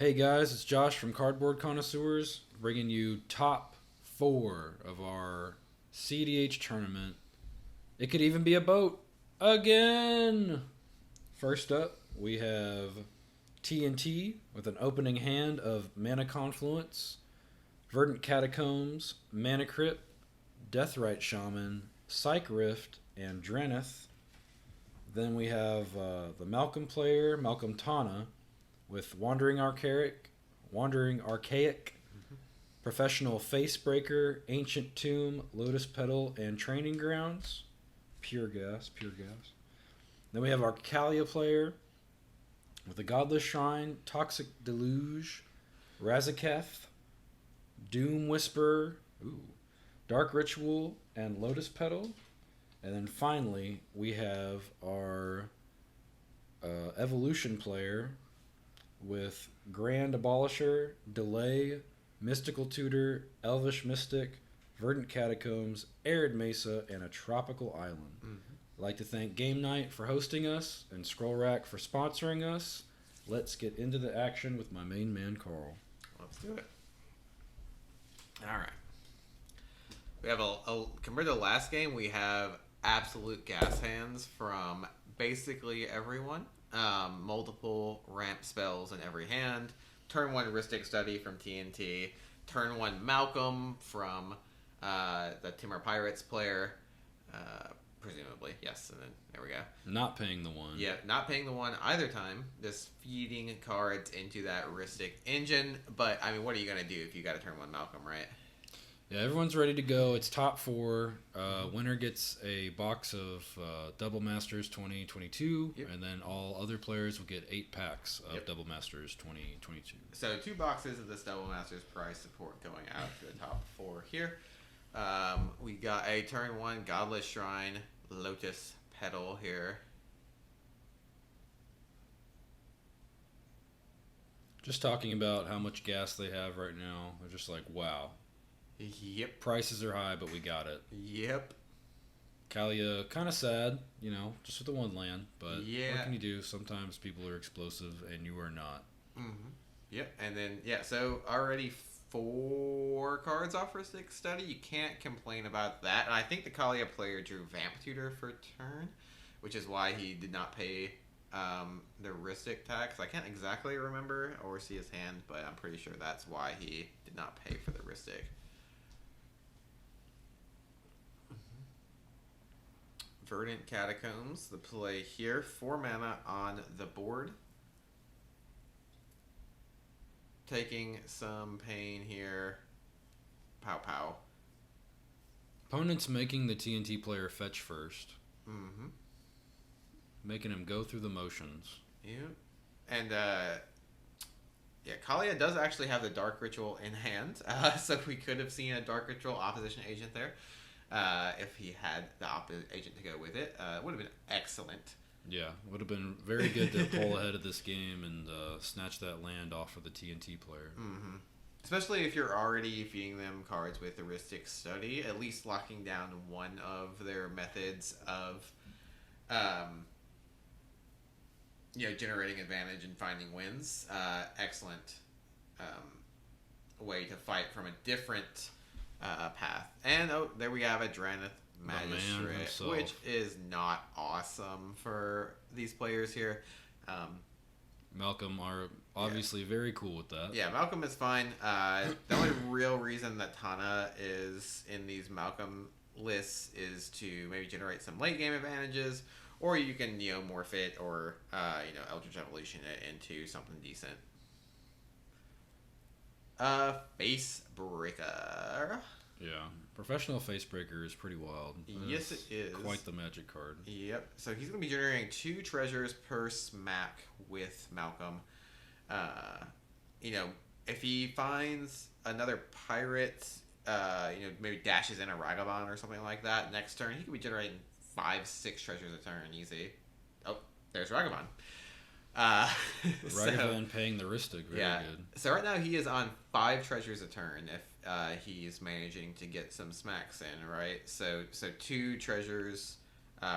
Hey guys, it's Josh from Cardboard Connoisseurs, bringing you top four of our cEDH tournament. It could even be a boat again. First up, we have TNT with an opening hand of Mana Confluence, Verdant Catacombs, Mana Crypt, Deathrite Shaman, Psych Rift, and Drenith. Then we have the Malcolm player, Malcolm Tana, with Wandering Archaic, Professional Facebreaker, Ancient Tomb, Lotus Petal, and Training Grounds. Pure gas. Then we have our Kalia player with the Godless Shrine, Toxic Deluge, Razaketh, Doom Whisperer, Dark Ritual, and Lotus Petal. And then finally, we have our Evolution player with Grand Abolisher, Delay, Mystical Tutor, Elvish Mystic, Verdant Catacombs, Arid Mesa, and a Tropical Island. I'd like to thank Game Night for hosting us and Scroll Rack for sponsoring us. Let's get into the action with my main man, Carl. Let's do it. All right. We have compared to the last game, we have absolute gas hands from basically everyone. Multiple ramp spells in every hand. Turn 1 Ristic Study from TNT. Turn 1 Malcolm from the Timor Pirates player. Presumably, yes. And then there we go. Not paying the one. Yeah, not paying the one either time. Just feeding cards into that Ristic engine. But, I mean, what are you going to do if you got to turn 1 Malcolm, right? Yeah, everyone's ready to go. It's top four. Winner gets a box of Double Masters 2022, and then all other players will get 8 packs of Double Masters 2022. So 2 boxes of this Double Masters prize support going out to the top 4 here. We got a turn 1 Godless Shrine, Lotus Petal here. Just talking about how much gas they have right now, they're just like, wow. Yep. Prices are high, but we got it. Yep. Kalia, kind of sad, just with the one land. But yeah. What can you do? Sometimes people are explosive, and you are not. Mm-hmm. Yep. And then, so already 4 cards off Ristic Study. You can't complain about that. And I think the Kalia player drew Vamp Tutor for turn, which is why he did not pay the Ristic tax. I can't exactly remember or see his hand, but I'm pretty sure that's why he did not pay for the Ristic. Verdant Catacombs, the play here. 4 mana on the board. Taking some pain here. Pow pow. Opponent's making the TNT player fetch first. Mm-hmm. Making him go through the motions. Yeah. And, Kalia does actually have the Dark Ritual in hand. So we could have seen a Dark Ritual opposition agent there. If he had the opposite agent to go with it. Would have been excellent. Yeah, would have been very good to pull ahead of this game and snatch that land off of the TNT player. Mm-hmm. Especially if you're already feeding them cards with Heuristic Study, at least locking down one of their methods of generating advantage and finding wins. Excellent way to fight from a different path. And there we have a Drenith Magistrate, which is not awesome for these players here. Malcolm are obviously very cool with that. Yeah, Malcolm is fine. The only real reason that Tana is in these Malcolm lists is to maybe generate some late game advantages, or you can morph it or Eldritch Evolution it into something decent. Facebreaker. Yeah, Professional Facebreaker is pretty wild. Yes, it is. Quite the magic card. Yep. So he's going to be generating 2 treasures per smack with Malcolm. If he finds another pirate, maybe dashes in a Ragavan or something like that next turn, he could be generating 5-6 treasures a turn easy. Oh, there's Ragavan. Ragavan paying the Ristic, very good. So right now he is on 5 treasures a turn if he's managing to get some smacks in, right? So 2 treasures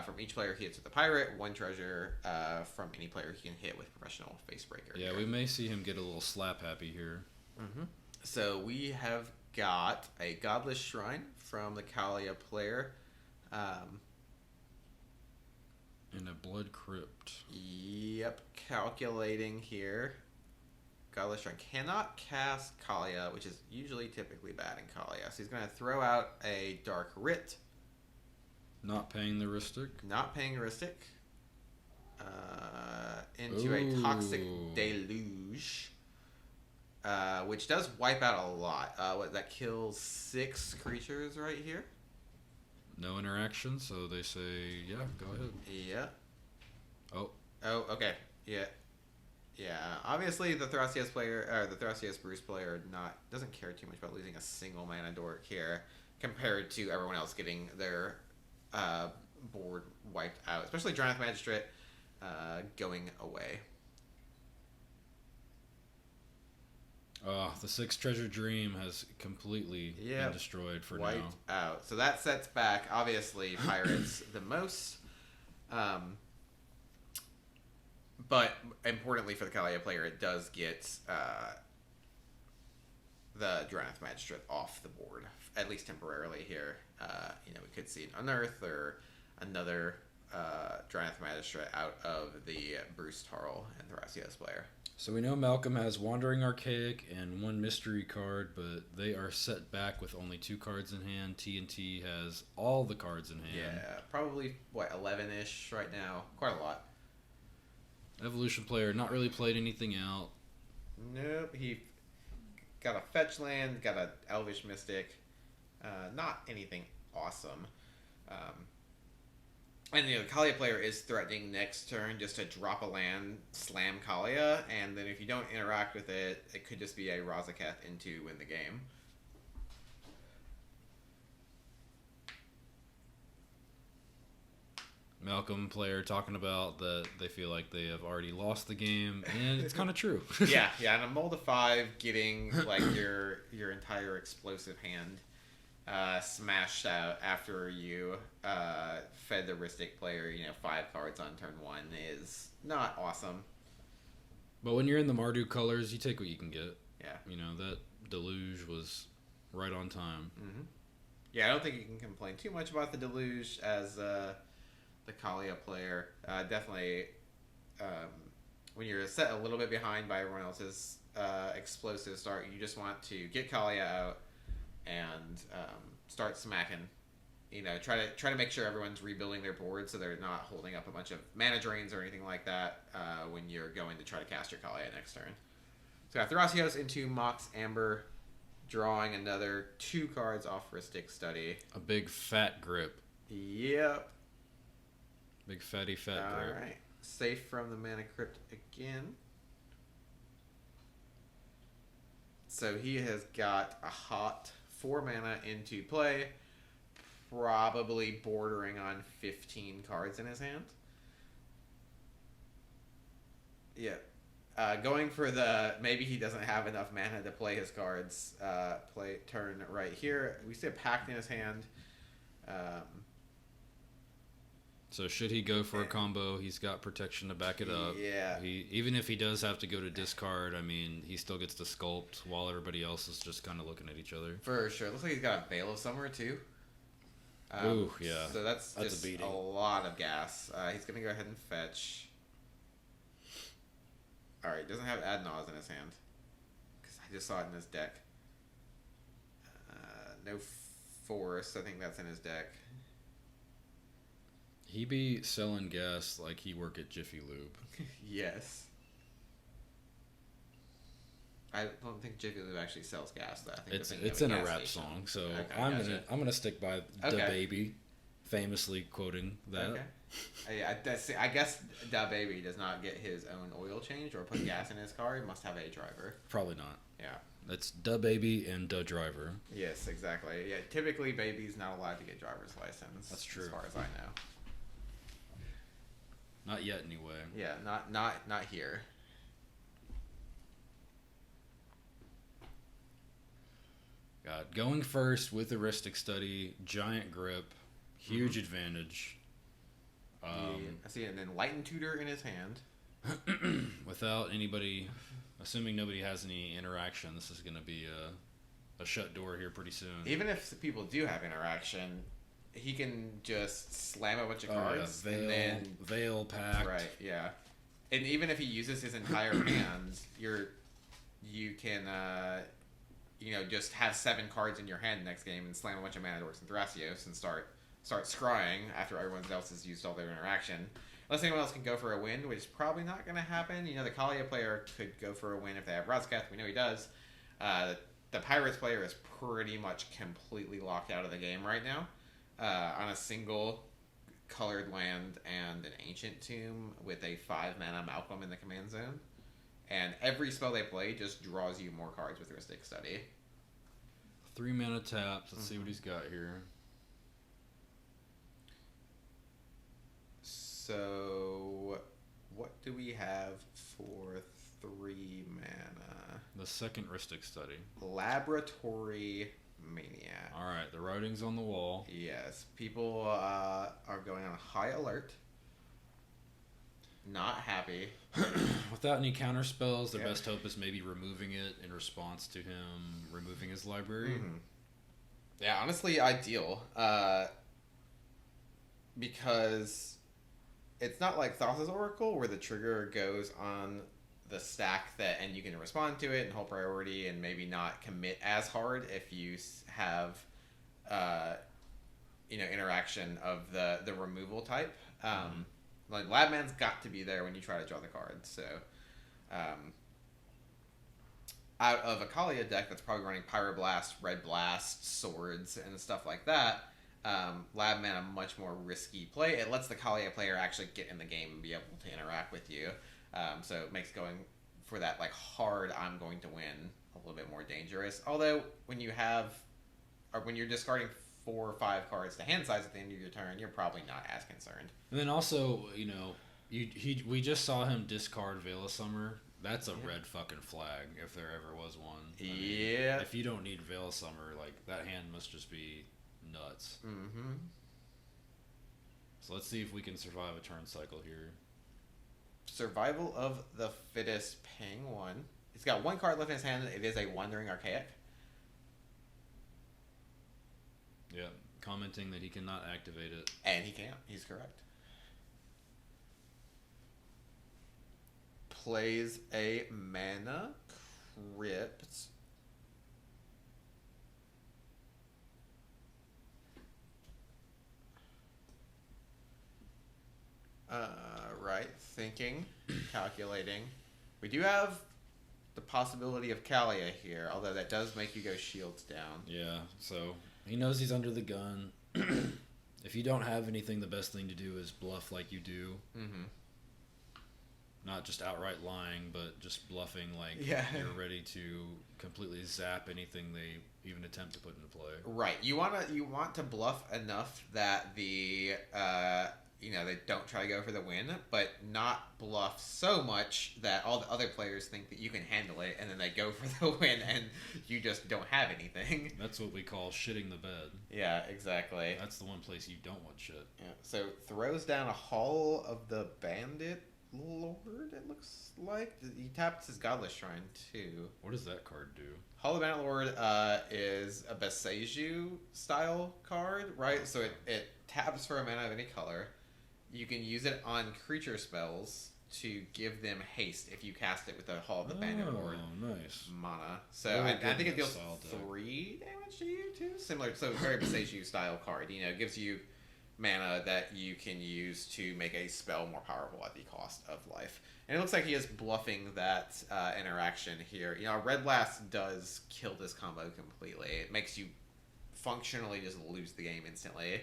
From each player he hits with a pirate, 1 treasure from any player he can hit with professional facebreaker. Yeah, we may see him get a little slap happy here. Mm-hmm. So we have got a Godless Shrine from the Kalia player. In a Blood Crypt. Yep, calculating here. Godless Shrine cannot cast Kalia, which is typically bad in Kalia. So he's going to throw out a Dark Writ. Not paying the Ristic. Not paying Ristic. Into a Toxic Deluge. Which does wipe out a lot. That kills 6 creatures right here. No interaction, so they say, yeah, go ahead. Yeah. Oh, okay. Yeah. Obviously, the Thrasios player, or the Thrasios Bruce player, doesn't care too much about losing a single mana dork here, compared to everyone else getting their board wiped out, especially Dranath Magistrate going away. The 6 Treasure Dream has completely been destroyed for wiped now. out. So that sets back, obviously, Pirates the most. But importantly for the Kalia player, it does get the Dranath Magistrate off the board, at least temporarily here. We could see an Unearth or another Dranath Magistrate out of the Bruce Tarl and Thrasios player. So we know Malcolm has Wandering Archaic and 1 mystery card, but they are set back with only 2 cards in hand. TNT has all the cards in hand. Yeah, probably, 11-ish right now. Quite a lot. Evolution player not really played anything out. Nope, he got a fetch land, got an Elvish Mystic. Not anything awesome. And the Kalia player is threatening next turn just to drop a land, slam Kalia, and then if you don't interact with it, it could just be a Razaketh into win the game. Malcolm player talking about that they feel like they have already lost the game, and it's kind of true. yeah, and a Mold of 5 getting like your entire explosive hand smashed out after you fed the Ristic player 5 cards on turn 1 is not awesome. But when you're in the Mardu colors, you take what you can get. Yeah. That Deluge was right on time. Mm-hmm. Yeah, I don't think you can complain too much about the Deluge as the Kalia player. Definitely, when you're set a little bit behind by everyone else's explosive start, you just want to get Kalia out and start smacking. Try to make sure everyone's rebuilding their board so they're not holding up a bunch of mana drains or anything like that when you're going to try to cast your Kalia next turn. So got Thrasios into Mox Amber, drawing another 2 cards off Ristic Study. A big fat grip. Yep. Big fatty fat grip. All right. Safe from the Mana Crypt again. So he has got a hot 4 mana into play, probably bordering on 15 cards in his hand. Yeah. Going for maybe he doesn't have enough mana to play his cards. Play turn right here. We see a Pact in his hand. So should he go for a combo, he's got protection to back it up. Yeah. Even if he does have to go to discard, he still gets to sculpt while everybody else is just kind of looking at each other. For sure. Looks like he's got a Veil of Summer too. Ooh, yeah. So that's just a beating. A lot of gas. He's going to go ahead and fetch. Alright, doesn't have Ad Naus in his hand. Because I just saw it in his deck. No Force. I think that's in his deck. He be selling gas like he work at Jiffy Lube. Yes. I don't think Jiffy Lube actually sells gas though. I think It's in a rap song, so okay, I'm gonna stick by Da Baby, famously quoting that. Okay. I guess Da Baby does not get his own oil changed or put gas in his car. He must have a driver. Probably not. Yeah. That's Da Baby and Da Driver. Yes, exactly. Yeah. Typically, Baby's not allowed to get driver's license. That's true. As far as I know. Not yet, anyway. Yeah, not here. God, going first with Heuristic Study, giant grip, huge advantage. I see it, and then Lighten Tutor in his hand. Without anybody, assuming nobody has any interaction, this is going to be a shut door here pretty soon. Even if people do have interaction, he can just slam a bunch of cards and then Veil Pact. Right, yeah. And even if he uses his entire hand, you can just have 7 cards in your hand next game and slam a bunch of Mana Dorks and Thrasios and start scrying after everyone else has used all their interaction. Unless anyone else can go for a win, which is probably not going to happen. The Kalia player could go for a win if they have Razkath. We know he does. The Pirates player is pretty much completely locked out of the game right now on a single colored land and an Ancient Tomb with a 5-mana Malcolm in the command zone. And every spell they play just draws you more cards with Rhystic Study. 3 mana taps. Let's see what he's got here. So, what do we have for 3 mana? The second Rhystic Study. Laboratory Maniac. Alright, the writing's on the wall. Yes, people are going on high alert. Not happy. Without any counter spells, their best hope is maybe removing it in response to him removing his library. Mm-hmm. Yeah, honestly, ideal. Because it's not like Thassa's Oracle where the trigger goes on the stack and you can respond to it and hold priority and maybe not commit as hard if you have interaction of the removal type. Like Labman's got to be there when you try to draw the card. So out of a Kalia deck that's probably running Pyroblast, Red Blast, Swords, and stuff like that, Labman a much more risky play. It lets the Kalia player actually get in the game and be able to interact with you. So it makes going for that like hard I'm going to win a little bit more dangerous. Although when you're discarding 4 or 5 cards to hand size at the end of your turn, you're probably not as concerned. And then also, we just saw him discard Veil of Summer. That's a red fucking flag if there ever was one. If you don't need Veil of Summer, like that hand must just be nuts. Mm-hmm. So let's see if we can survive a turn cycle here. Survival of the Fittest, paying 1. He's got 1 card left in his hand. It is a Wandering Archaic. Yeah, commenting that he cannot activate it. And he can't. He's correct. Plays a Mana Crypt. Right. Thinking. Calculating. We do have the possibility of Kalia here, although that does make you go shields down. Yeah, so he knows he's under the gun. If you don't have anything, the best thing to do is bluff like you do. Mm-hmm. Not just outright lying, but just bluffing like you're ready to completely zap anything they even attempt to put into play. Right. You want to bluff enough that they don't try to go for the win, but not bluff so much that all the other players think that you can handle it, and then they go for the win, and you just don't have anything. That's what we call shitting the bed. Yeah, exactly. That's the one place you don't want shit. Yeah. So throws down a Hall of the Bandit Lord, it looks like. He taps his Godless Shrine, too. What does that card do? Hall of the Bandit Lord is a Beseiju style card, right? So it taps for a mana of any color. You can use it on creature spells to give them haste if you cast it with the Hall of the Bandit Lord. Oh, nice. Mana. So I think it deals 3 damage to you, too. Similar, so very Beseiju style card. It gives you mana that you can use to make a spell more powerful at the cost of life. And it looks like he is bluffing that interaction here. Red Blast does kill this combo completely. It makes you functionally just lose the game instantly.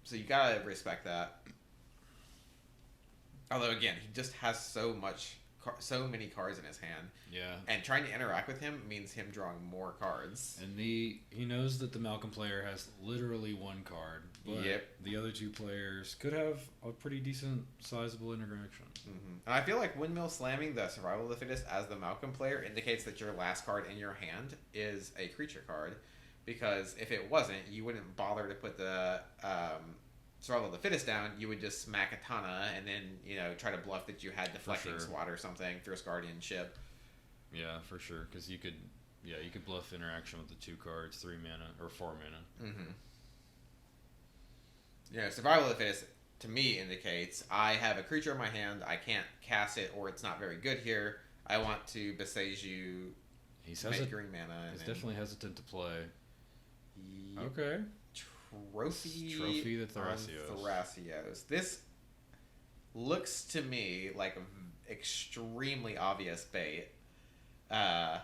So you gotta respect that. Although again, he just has so many cards in his hand. Yeah. And trying to interact with him means him drawing more cards. And he knows that the Malcolm player has literally 1 card. But the other 2 players could have a pretty decent, sizable interaction. Mm-hmm. And I feel like Windmill slamming the Survival of the Fittest as the Malcolm player indicates that your last card in your hand is a creature card. Because if it wasn't, you wouldn't bother to put the Survival of the Fittest down, you would just smack a Tana and then, try to bluff that you had Deflecting Swat or something, Fierce Guardianship. Yeah, for sure. Because you could bluff interaction with the 2 cards, 3 mana, or 4 mana. Survival of the Fittest, to me, indicates I have a creature in my hand, I can't cast it, or it's not very good here. I want to Beseiju, make green mana. He's definitely hesitant to play. Yep. Okay. Trophy the Thrasios. Thrasios. This looks to me like an extremely obvious bait. I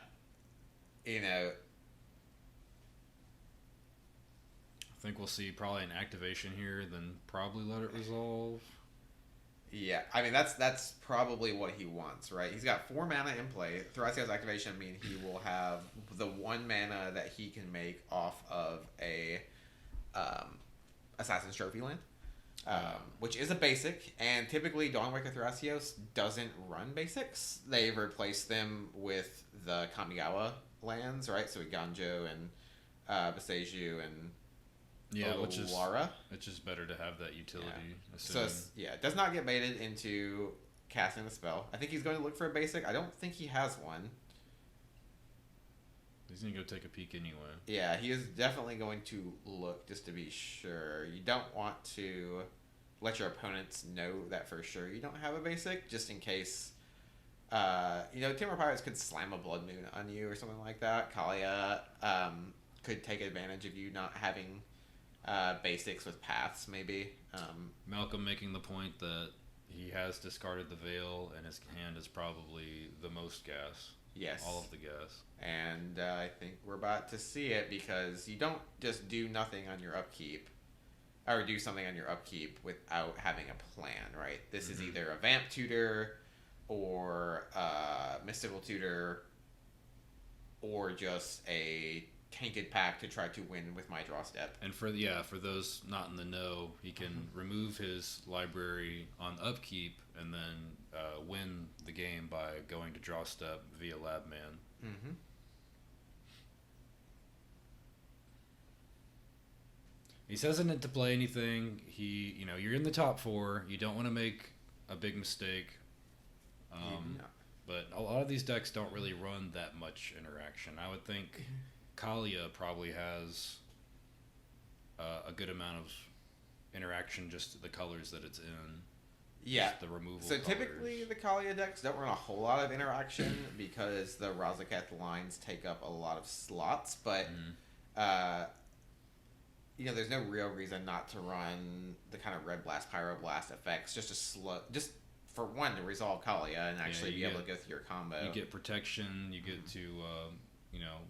think we'll see probably an activation here, then probably let it resolve. Yeah, I mean that's probably what he wants, right? He's got 4 mana in play. Thrasios activation mean he will have the 1 mana that he can make off of a Assassin's Trophy land, which is a basic, and typically Dawnwaker Thrasios doesn't run basics. They've replaced them with the Kamigawa lands, right? So Ganjo and Beseiju and which is better to have that utility. So it does not get baited into casting the spell. I think he's going to look for a basic. I don't think he has one. He's going to go take a peek anyway. Yeah, he is definitely going to look just to be sure. You don't want to let your opponents know that for sure you don't have a basic, just in case. Timber Pirates could slam a Blood Moon on you or something like that. Kalia could take advantage of you not having basics with paths, maybe. Malcolm making the point that he has discarded the Veil, and his hand is probably the most gas. Yes. All of the gas. And I think we're about to see it, because you don't just do nothing on your upkeep, or do something on your upkeep without having a plan, right? This is either a Vamp Tutor, or a Mystical Tutor, or just a Tainted Pack to try to win with my draw step. And for those not in the know, he can remove his library on upkeep and then win the game by going to draw step via Lab Man. He's hesitant to play anything. You're in the top 4. You don't want to make a big mistake. But a lot of these decks don't really run that much interaction. I would think Kalia probably has a good amount of interaction, just the colors that it's in. Yeah. The removal So colors. typically the Kalia decks don't run a whole lot of interaction because the Razaketh lines take up a lot of slots, but there's no real reason not to run the kind of Red Blast, Pyroblast effects just for one to resolve Kalia and actually be able to go through your combo. You get protection, you get to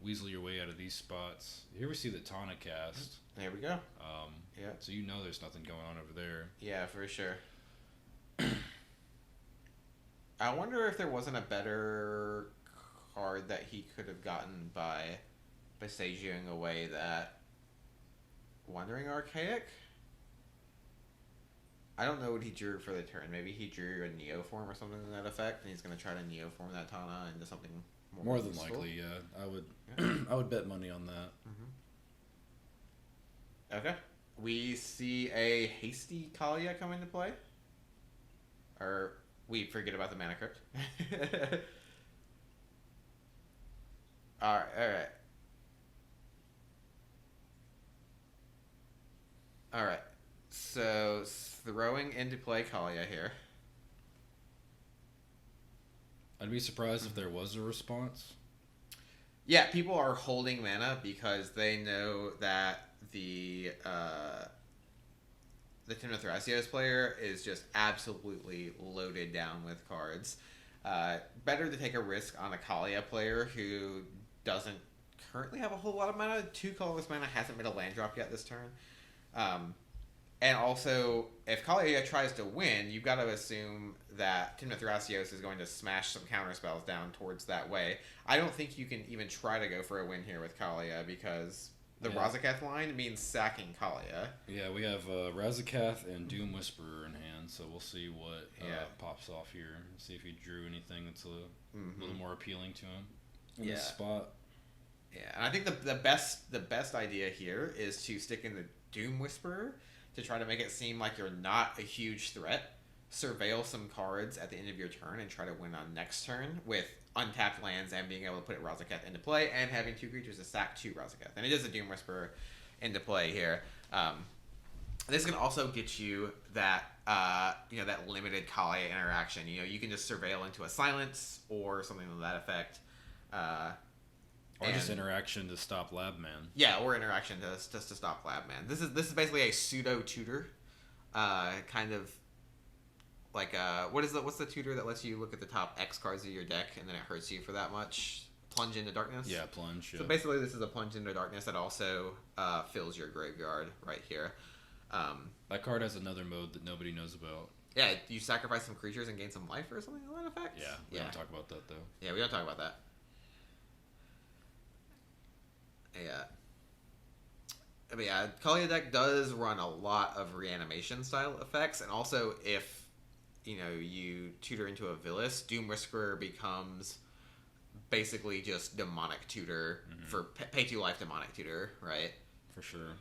weasel your way out of these spots. Here we see the Tana cast. There we go. So there's nothing going on over there. Yeah, for sure. I wonder if there wasn't a better card that he could have gotten by Besiegeing away that Wandering Archaic? I don't know what he drew for the turn. Maybe he drew a Neoform or something to that effect, and he's going to try to Neoform that Tana into something more than useful. likely, yeah. I would bet money on that. Okay. We see a hasty Kalia come into play. Or we forget about the Mana Crypt. Alright. So, throwing into play Kalia here. I'd be surprised if there was a response. Yeah, people are holding mana because they know that the Timna Thrasios player is just absolutely loaded down with cards. Better to take a risk on a Kalia player who doesn't currently have a whole lot of mana. 2 colorless mana, hasn't made a land drop yet this turn. And also, if Kalia tries to win, you've got to assume that Timna Thrasios is going to smash some counterspells down towards that way. I don't think you can even try to go for a win here with Kalia because the Razaketh line means sacking Kalia. Yeah, we have Razaketh and Doom Whisperer in hand, so we'll see what pops off here. See if he drew anything that's a little more appealing to him in this spot. Yeah, and I think the best idea here is to stick in the Doom Whisperer to try to make it seem like you're not a huge threat. Surveil some cards at the end of your turn and try to win on next turn with untapped lands and being able to put Razaketh into play and having 2 creatures to sack 2 Razaketh. And it is a Doom Whisperer into play here. This can also get you that that limited Kalia interaction. You can just surveil into a silence or something to that effect. Or just interaction to stop Labman. Yeah, or interaction just to stop Labman. This is basically a pseudo tutor, kind of like what's the tutor that lets you look at the top X cards of your deck and then it hurts you for that much? Plunge into Darkness. Yeah, plunge. So basically, this is a Plunge into Darkness that also fills your graveyard right here. That card has another mode that nobody knows about. Yeah, you sacrifice some creatures and gain some life or something to that effect. Yeah, we don't talk about that though. Yeah, we don't talk about that. Yeah. But yeah, Kalia deck does run a lot of reanimation style effects, and also if you tutor into a Villas, Doom Whisperer becomes basically just demonic tutor for pay 2 life demonic tutor, right? For sure.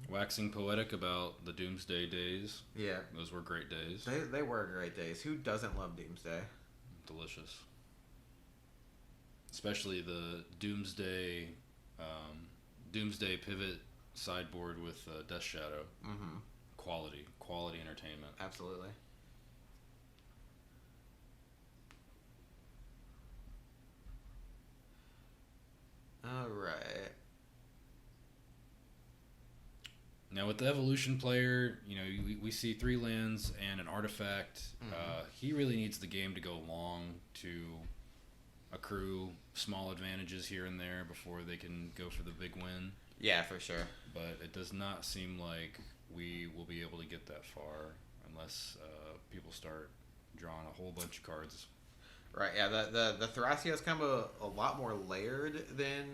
Waxing poetic about the Doomsday days. Yeah. Those were great days. They were great days. Who doesn't love Doomsday? Delicious. Especially the Doomsday pivot sideboard with Death Shadow. Mm-hmm. Quality entertainment. Absolutely. All right. Now with the Evolution player, we see 3 lands and an artifact. He really needs the game to go long to accrue small advantages here and there before they can go for the big win. Yeah, for sure. But it does not seem like we will be able to get that far unless people start drawing a whole bunch of cards. Right, yeah, the Thrasios is kind of a lot more layered than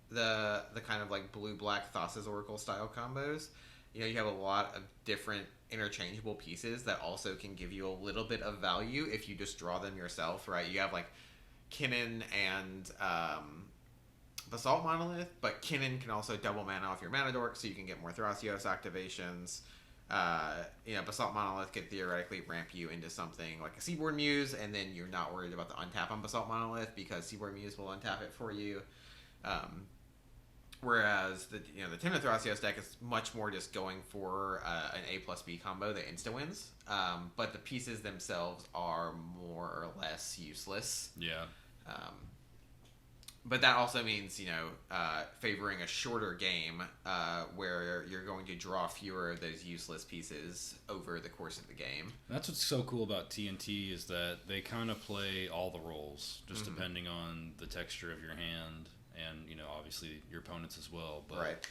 the kind of like blue-black Thassa's Oracle style combos. You have a lot of different interchangeable pieces that also can give you a little bit of value if you just draw them yourself, right? You have like Kinnan and Basalt Monolith, but Kinnan can also double mana off your Mana Dork, so you can get more Thrasios activations. Basalt Monolith could theoretically ramp you into something like a Seaboard Muse, and then you're not worried about the untap on Basalt Monolith because Seaboard Muse will untap it for you. Whereas the Timna Thrasios deck is much more just going for an A+B combo that insta wins. But the pieces themselves are more or less useless. Yeah. But that also means, favoring a shorter game where you're going to draw fewer of those useless pieces over the course of the game. That's what's so cool about TNT is that they kind of play all the roles, just depending on the texture of your hand and, obviously your opponents as well. But right.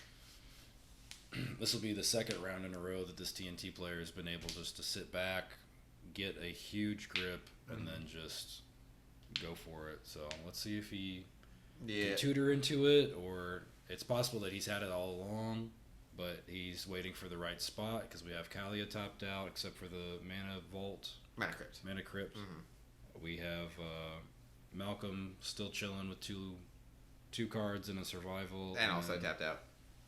This will be the second round in a row that this TNT player has been able just to sit back, get a huge grip, and then just go for it. So let's see if he... Yeah. tutor into it, or it's possible that he's had it all along, but he's waiting for the right spot because we have Kalia topped out, except for the Mana Crypt. We have Malcolm still chilling with two cards and a survival, and also tapped out.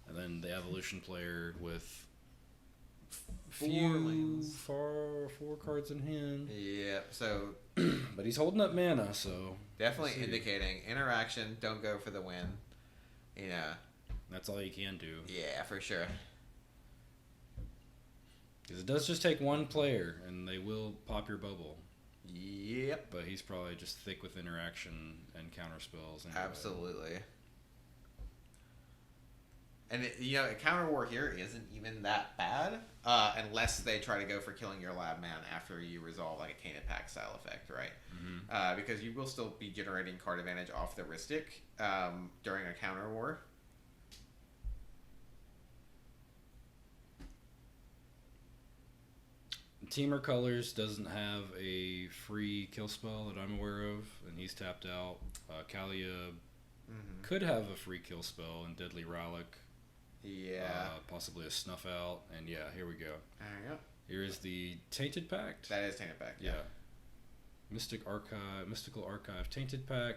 And then the Evolution player with four cards in hand. Yeah, so... But he's holding up mana, so... Definitely indicating interaction, don't go for the win. That's all you can do. Yeah, for sure. Because it does just take one player, and they will pop your bubble. Yep. But he's probably just thick with interaction and counter spells. Anyway. Absolutely. And a counter war here isn't even that bad, unless they try to go for killing your lab man after you resolve like a Tainted Pact style effect, right? Because you will still be generating card advantage off the Rhystic during a counter war. Teamer Colors doesn't have a free kill spell that I'm aware of, and he's tapped out. Kalia could have a free kill spell in Deadly Relic. Yeah. Possibly a Snuff Out. And yeah, here we go. There you go. Here is the Tainted Pact. That is Tainted Pact. Yeah. Mystical Archive Tainted Pack.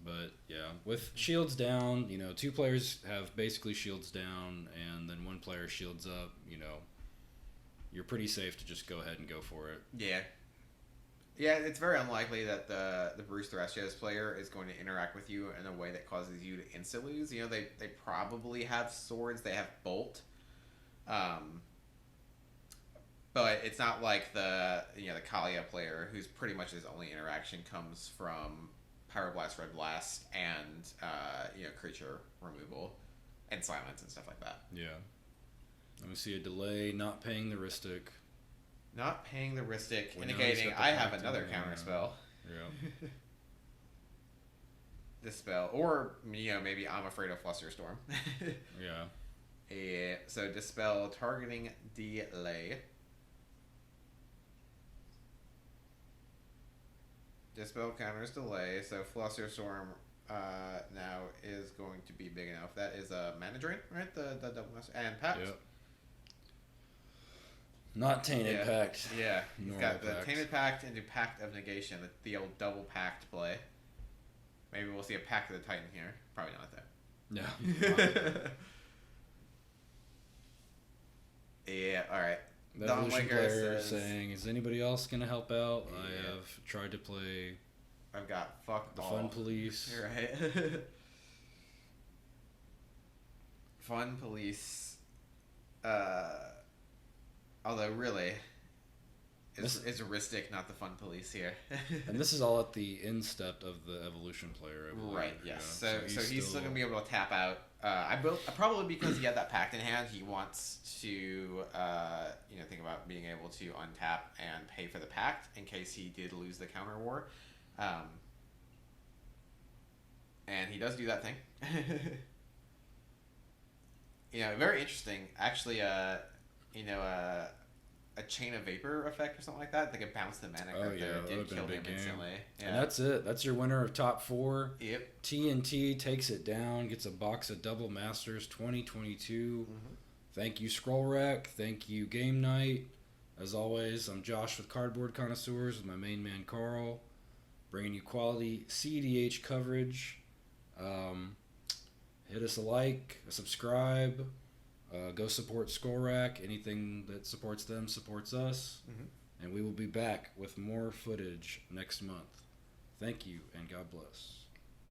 But yeah, with shields down, 2 players have basically shields down, and then 1 player shields up. You're pretty safe to just go ahead and go for it. Yeah. Yeah, it's very unlikely that the Bruce Thrasios player is going to interact with you in a way that causes you to insta lose. They probably have swords, they have bolt. But it's not like the Kalia player, who's pretty much his only interaction comes from Pyroblast, Red Blast, and creature removal and silence and stuff like that. Yeah. Let me see a delay, not paying the Rhystic. Not paying the Rhystic, indicating I have another counter spell. Yeah. Dispel. Or, maybe I'm afraid of Flusterstorm. Yeah. So Dispel, targeting delay. Dispel counters delay, so Flusterstorm now is going to be big enough. That is a mana drain, right? The double master. And Pact. Yep. Not Tainted Pact. Yeah. He's Normal got the Pact. Tainted Pact into Pact of Negation, the old double Pact play. Maybe we'll see a Pact of the Titan here. Probably not there. Yeah. Yeah, alright. The Evolution player saying, is anybody else going to help out? Yeah. I have tried to play... I've got fuck the all. Fun Police. You're right. Fun Police. Although, really, it's Ristic, not the Fun Police here. And this is all at the instep of the Evolution player, I believe. Right, yes. Yeah. So he's still going to be able to tap out. Probably because he had that Pact in hand, he wants to think about being able to untap and pay for the Pact in case he did lose the counter war. And he does do that thing. Very interesting. Actually, a Chain of Vapor effect or something like that. They could bounce the mana card there. It did kill him instantly. Yeah. And that's it. That's your winner of top 4. Yep. TNT takes it down, gets a box of Double Masters 2022. Mm-hmm. Thank you, Scroll Rack. Thank you, Game Night. As always, I'm Josh with Cardboard Connoisseurs with my main man, Carl. Bringing you quality cEDH coverage. Hit us a like, a subscribe. Go support Scroll Rack. Anything that supports them supports us. Mm-hmm. And we will be back with more footage next month. Thank you, and God bless.